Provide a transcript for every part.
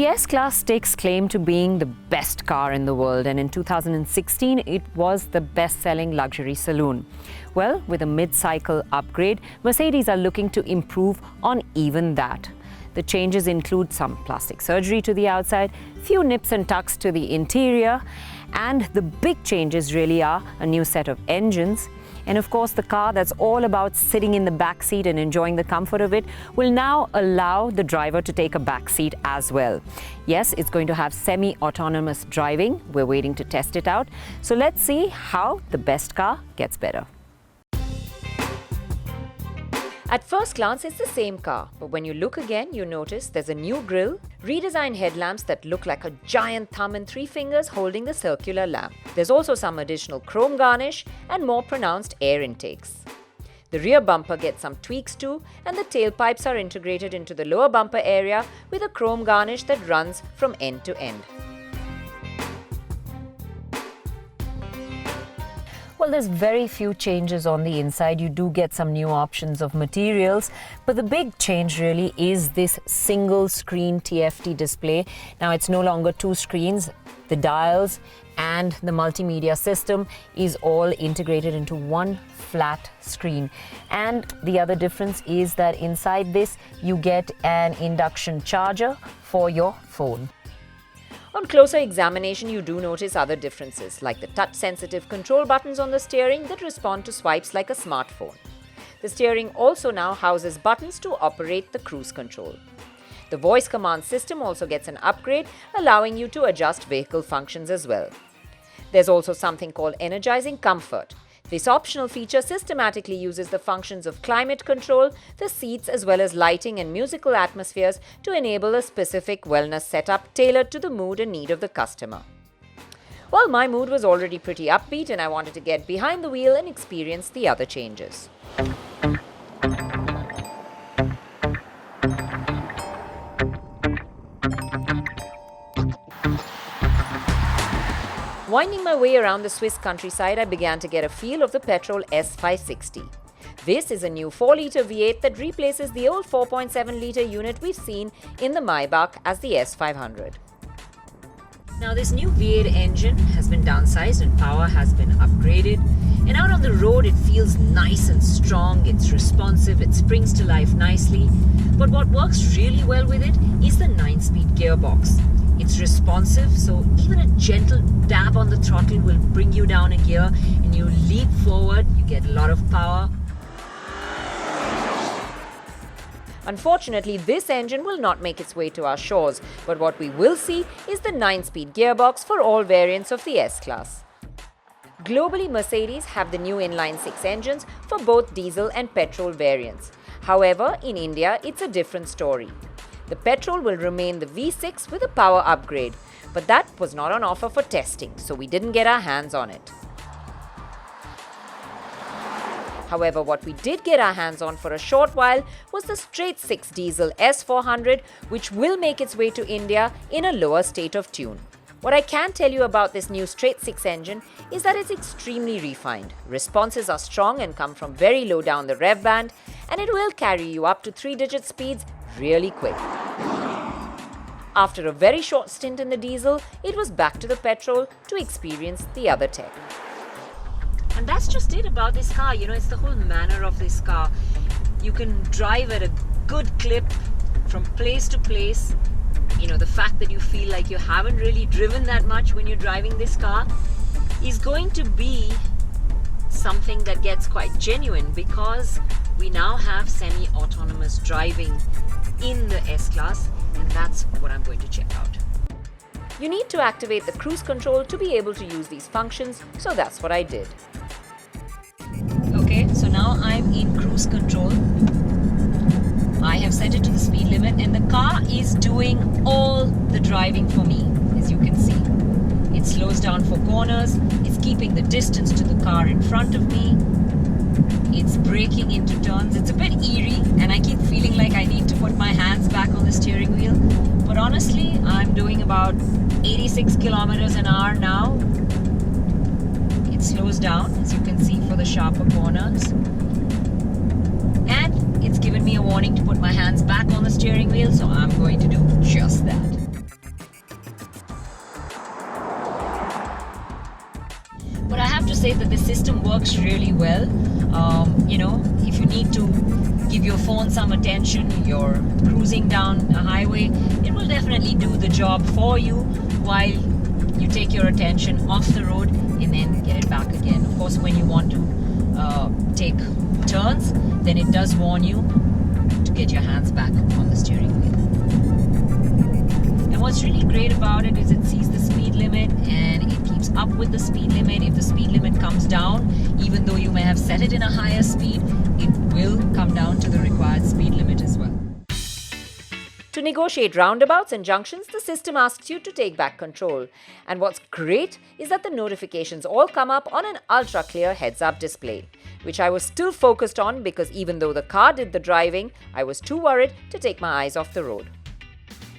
The S-Class stakes claim to being the best car in the world, and in 2016 it was the best-selling luxury saloon. Well, with a mid-cycle upgrade, Mercedes are looking to improve on even that. The changes include some plastic surgery to the outside, few nips and tucks to the interior, and the big changes really are a new set of engines. And of course, the car that's all about sitting in the back seat and enjoying the comfort of it will now allow the driver to take a back seat as well. Yes, it's going to have semi-autonomous driving. We're waiting to test it out. So let's see how the best car gets better. At first glance, it's the same car, but when you look again, you notice there's a new grille, redesigned headlamps that look like a giant thumb and 3 fingers holding the circular lamp. There's also some additional chrome garnish and more pronounced air intakes. The rear bumper gets some tweaks too, and the tailpipes are integrated into the lower bumper area with a chrome garnish that runs from end to end. Well, there's very few changes on the inside. You do get some new options of materials, but the big change really is this single screen TFT display. Now it's no longer 2 screens. The dials and the multimedia system is all integrated into one flat screen. And the other difference is that inside this, you get an induction charger for your phone. On closer examination, you do notice other differences, like the touch-sensitive control buttons on the steering that respond to swipes like a smartphone. The steering also now houses buttons to operate the cruise control. The voice command system also gets an upgrade, allowing you to adjust vehicle functions as well. There's also something called Energizing Comfort. This optional feature systematically uses the functions of climate control, the seats, as well as lighting and musical atmospheres to enable a specific wellness setup tailored to the mood and need of the customer. Well, my mood was already pretty upbeat and I wanted to get behind the wheel and experience the other changes. Winding my way around the Swiss countryside, I began to get a feel of the petrol S560. This is a new 4-litre V8 that replaces the old 4.7-litre unit we've seen in the Maybach as the S500. Now, this new V8 engine has been downsized and power has been upgraded. And out on the road, it feels nice and strong, it's responsive, it springs to life nicely. But what works really well with it is the 9-speed gearbox. It's responsive, so even a gentle dab on the throttle will bring you down a gear and you leap forward, you get a lot of power. Unfortunately, this engine will not make its way to our shores, but what we will see is the 9-speed gearbox for all variants of the S-Class. Globally, Mercedes have the new inline-6 engines for both diesel and petrol variants. However, in India, it's a different story. The petrol will remain the V6 with a power upgrade, but that was not on offer for testing, so we didn't get our hands on it. However, what we did get our hands on for a short while was the straight-6 diesel S400, which will make its way to India in a lower state of tune. What I can tell you about this new straight-6 engine is that it's extremely refined. Responses are strong and come from very low down the rev band, and it will carry you up to 3-digit speeds really quick. After a very short stint in the diesel, it was back to the petrol to experience the other tech. And that's just it about this car. It's the whole manner of this car. You can drive at a good clip from place to place. The fact that you feel like you haven't really driven that much when you're driving this car is going to be something that gets quite genuine, because we now have semi-autonomous driving in the S-Class, and that's what I'm going to check out. You need to activate the cruise control to be able to use these functions, so that's what I did. Okay, so now I'm in cruise control. I have set it to the speed limit and the car is doing all the driving for me, as you can see. It slows down for corners, it's keeping the distance to the car in front of me, it's braking into turns. It's a bit eerie and I keep feeling like I need to put my hands back on the steering wheel. But honestly, I'm doing about 86 kilometers an hour now. It slows down, as you can see, for the sharper corners. And it's given me a warning to put my hands back on the steering wheel, so I'm going to do just that. say that the system works really well. If you need to give your phone some attention, you're cruising down a highway, it will definitely do the job for you while you take your attention off the road and then get it back again. Of course, when you want to take turns, then it does warn you to get your hands back on the steering wheel. And what's really great about it is it sees the speed limit and it keeps up with the speed limit. If the speed limit comes down, even though you may have set it in a higher speed, it will come down to the required speed limit as well. To negotiate roundabouts and junctions, the system asks you to take back control. And what's great is that the notifications all come up on an ultra-clear heads-up display, which I was still focused on because even though the car did the driving, I was too worried to take my eyes off the road.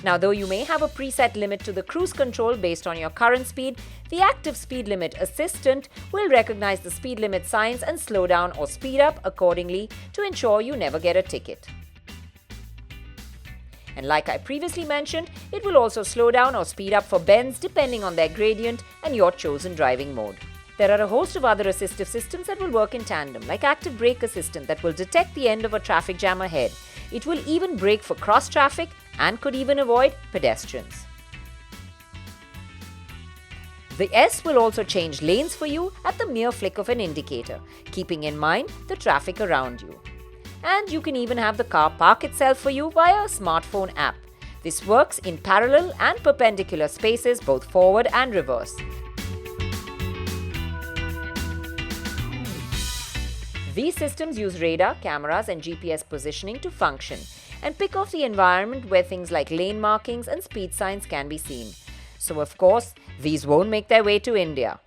Now, though you may have a preset limit to the cruise control based on your current speed, the active speed limit assistant will recognize the speed limit signs and slow down or speed up accordingly to ensure you never get a ticket. And like I previously mentioned, it will also slow down or speed up for bends depending on their gradient and your chosen driving mode. There are a host of other assistive systems that will work in tandem, like active brake assistant that will detect the end of a traffic jam ahead. It will even brake for cross traffic and could even avoid pedestrians. The S will also change lanes for you at the mere flick of an indicator, keeping in mind the traffic around you. And you can even have the car park itself for you via a smartphone app. This works in parallel and perpendicular spaces, both forward and reverse. These systems use radar, cameras and GPS positioning to function and pick off the environment where things like lane markings and speed signs can be seen. So of course, these won't make their way to India.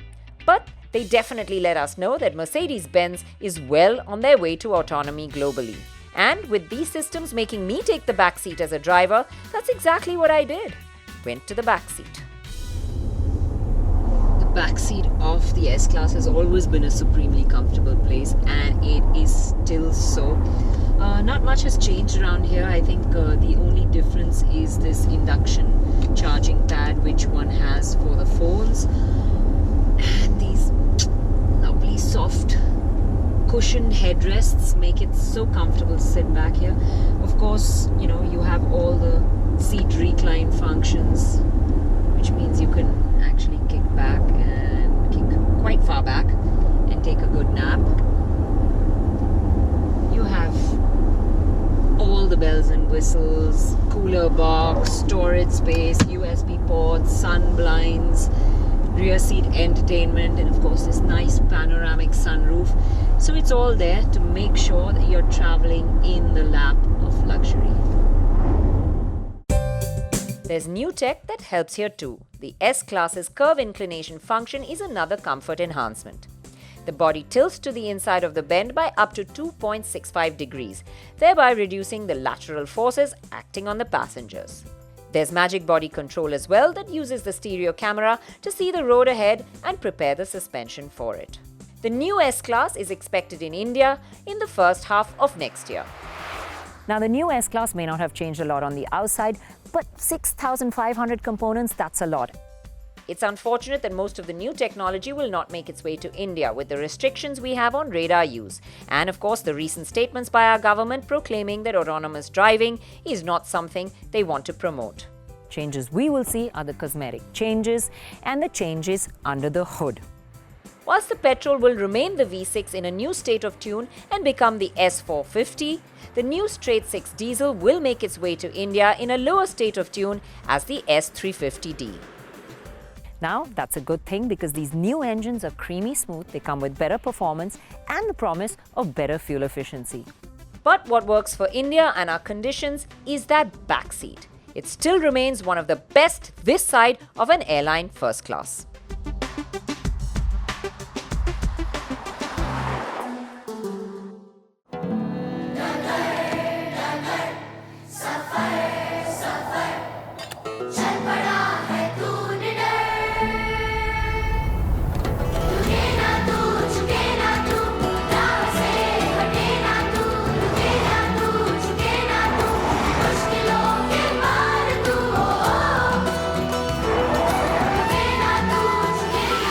But they definitely let us know that Mercedes-Benz is well on their way to autonomy globally. And with these systems making me take the back seat as a driver, that's exactly what I did. Went to the back seat. The back seat of the S-Class has always been a supremely comfortable place, and it is still so. Not much has changed around here. I think the only difference is this induction charging pad which one has for the phones, and these lovely soft cushioned headrests make it so comfortable to sit back here. Of course, you have all the seat recline functions, which means you can actually kick back and kick quite far back and take a good nap. You have all the bells and whistles, cooler box, storage space, USB ports, sun blinds, rear seat entertainment, and of course this nice panoramic sunroof. So it's all there to make sure that you're traveling in the lap of luxury. There's new tech that helps here too. The S-Class's curve inclination function is another comfort enhancement. The body tilts to the inside of the bend by up to 2.65 degrees, thereby reducing the lateral forces acting on the passengers. There's magic body control as well that uses the stereo camera to see the road ahead and prepare the suspension for it. The new S-Class is expected in India in the first half of next year. Now, the new S-Class may not have changed a lot on the outside, but 6,500 components, that's a lot. It's unfortunate that most of the new technology will not make its way to India with the restrictions we have on radar use. And of course, the recent statements by our government proclaiming that autonomous driving is not something they want to promote. Changes we will see are the cosmetic changes and the changes under the hood. Whilst the petrol will remain the V6 in a new state of tune and become the S450, the new straight 6 diesel will make its way to India in a lower state of tune as the S350D. Now, that's a good thing because these new engines are creamy smooth, they come with better performance and the promise of better fuel efficiency. But what works for India and our conditions is that back seat. It still remains one of the best this side of an airline first class.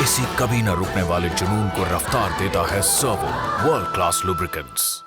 इसी कभी न रुकने वाले जुनून को रफ्तार देता है सर्वो वर्ल्ड क्लास लुब्रिकेंट्स।